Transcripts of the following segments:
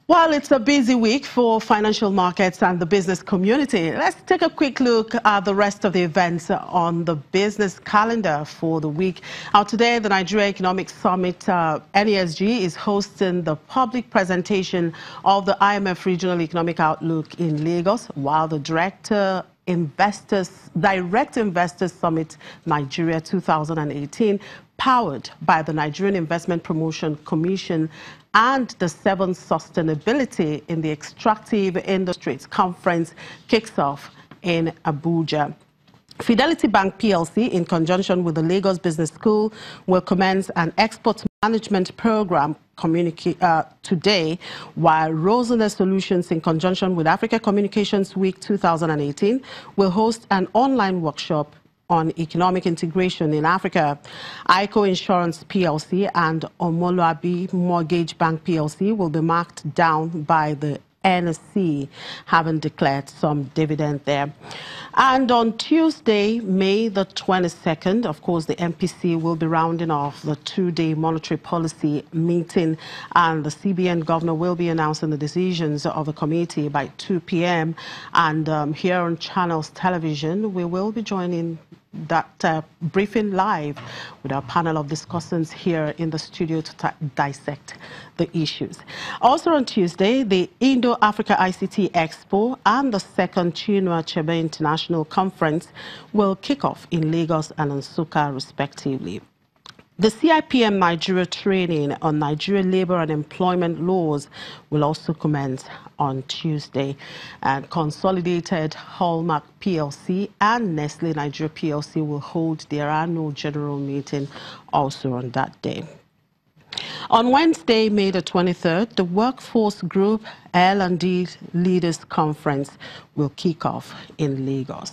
Well, it's a busy week for financial markets and the business community. Let's take a quick look at the rest of the events on the business calendar for the week. Today, the Nigeria Economic Summit, NESG, is hosting the public presentation of the IMF Regional Economic Outlook in Lagos, while the Direct Investors Summit Nigeria 2018, powered by the Nigerian Investment Promotion Commission and the 7th Sustainability in the Extractive Industries Conference, kicks off in Abuja. Fidelity Bank PLC, in conjunction with the Lagos Business School, will commence an export management program today, while Rosana Solutions, in conjunction with Africa Communications Week 2018, will host an online workshop on economic integration in Africa. ICO Insurance PLC and Omoluabi Mortgage Bank PLC will be marked down by the NSC, having declared some dividend there. And on Tuesday, May the 22nd, of course, the MPC will be rounding off the two-day monetary policy meeting, and the CBN governor will be announcing the decisions of the committee by 2 p.m. And here on Channels Television, we will be joining that briefing live with our panel of discussants here in the studio to dissect the issues. Also on Tuesday, the Indo-Africa ICT Expo and the second Chinua Achebe International Conference will kick off in Lagos and Nsukka, respectively. The CIPM Nigeria training on Nigerian labor and employment laws will also commence on Tuesday. And Consolidated Hallmark PLC and Nestle Nigeria PLC will hold their annual general meeting also on that day. On Wednesday, May the 23rd, the Workforce Group L&D Leaders Conference will kick off in Lagos.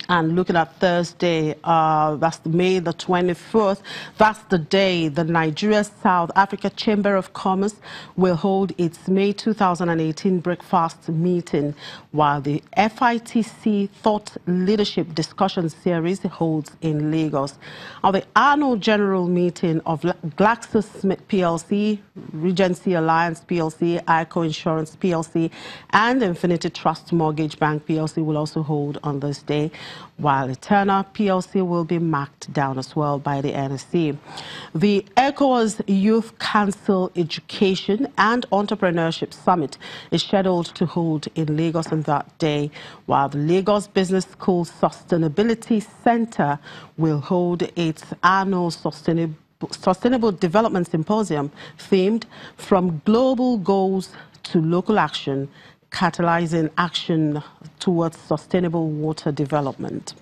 And looking at Thursday, that's May the 24th, that's the day the Nigeria South Africa Chamber of Commerce will hold its May 2018 breakfast meeting, while the FITC Thought Leadership Discussion Series holds in Lagos. Now, the annual general meeting of GlaxoSmith PLC, Regency Alliance PLC, ICO Insurance PLC, and Infinity Trust Mortgage Bank PLC will also hold on this day, while Eterna PLC will be marked down as well by the NSC. The ECOWAS Youth Council Education and Entrepreneurship Summit is scheduled to hold in Lagos on that day, while the Lagos Business School Sustainability Center will hold its annual Sustainable Development Symposium themed From Global Goals to Local Action, catalyzing action towards sustainable water development.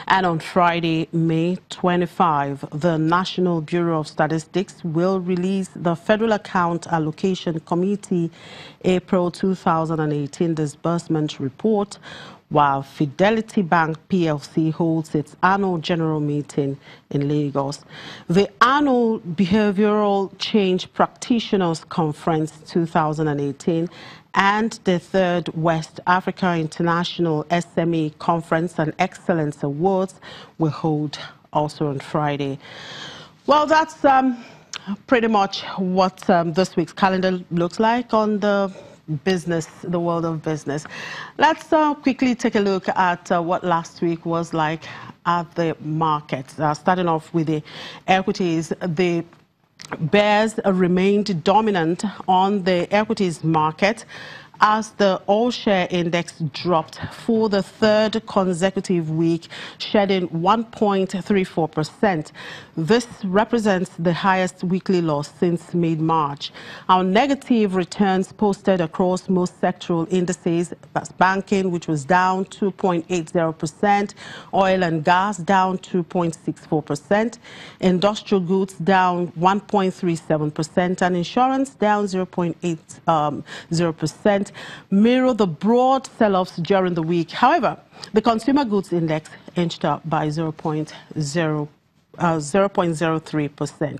And on Friday, May 25, the National Bureau of Statistics will release the Federal Account Allocation Committee April 2018 disbursement report, while Fidelity Bank PLC holds its annual general meeting in Lagos. The annual Behavioral Change Practitioners Conference 2018 and the third West Africa International SME Conference and Excellence Awards will hold also on Friday. Well, that's pretty much what this week's calendar looks like on the world of business. Let's quickly take a look at what last week was like at the markets. Starting off with the equities, the bears remained dominant on the equities market as the all-share index dropped for the third consecutive week, shedding 1.34%. This represents the highest weekly loss since mid-March. Our negative returns posted across most sectoral indices. That's banking, which was down 2.80%, oil and gas down 2.64%, industrial goods down 1.37%, and insurance down 0.80%. Mirror the broad sell-offs during the week. However, the consumer goods index inched up by 0.03%.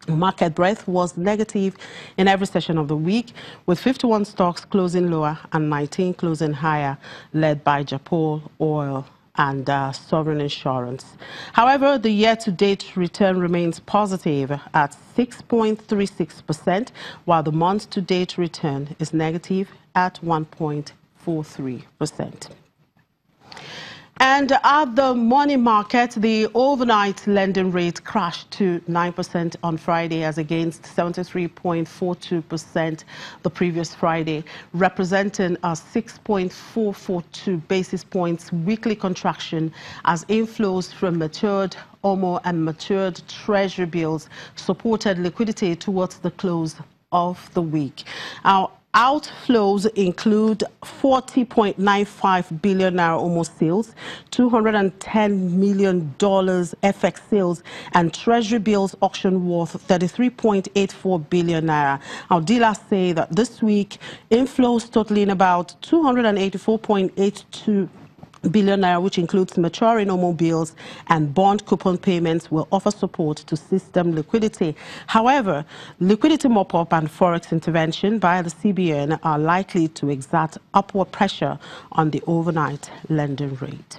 Market breadth was negative in every session of the week, with 51 stocks closing lower and 19 closing higher, led by Japan Oil and sovereign insurance. However, the year-to-date return remains positive at 6.36%, while the month-to-date return is negative at 1.43%. And at the money market, the overnight lending rate crashed to 9% on Friday as against 73.42% the previous Friday, representing a 6.442 basis points weekly contraction as inflows from matured OMO and matured treasury bills supported liquidity towards the close of the week. Our outflows include 40.95 billion naira OMO sales, $210 million FX sales, and treasury bills auction worth 33.84 billion naira. Our dealers say that this week inflows totaling about 284.82 billion naira, which includes maturing OMO bills and bond coupon payments, will offer support to system liquidity. However, liquidity mop-up and forex intervention by the CBN are likely to exert upward pressure on the overnight lending rate.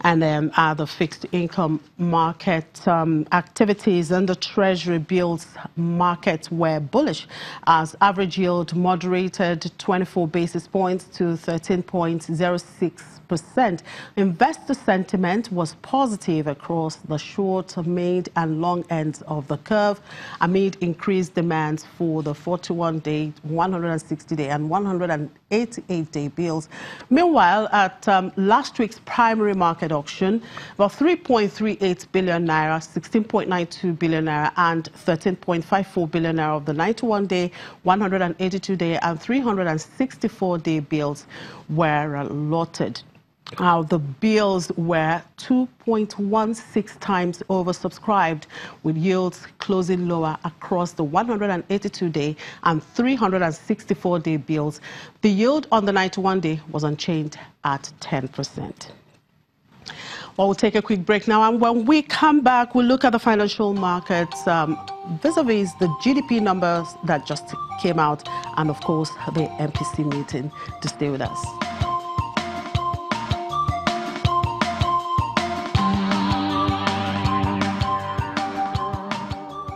And the fixed income market activities and the treasury bills market were bullish as average yield moderated 24 basis points to 13.06%. Investor sentiment was positive across the short, mid and long ends of the curve amid increased demands for the 41-day, 160-day and 188-day bills. Meanwhile, at last week's primary market auction, about 3.38 billion naira, 16.92 billion naira and 13.54 billion naira of the 91-day, 182-day and 364-day bills were allotted. The bills were 2.16 times oversubscribed, with yields closing lower across the 182-day and 364-day bills. The yield on the 91-day was unchanged at 10%. Well, we'll take a quick break now, and when we come back, we'll look at the financial markets vis-a-vis the GDP numbers that just came out, and of course, the MPC meeting. To stay with us.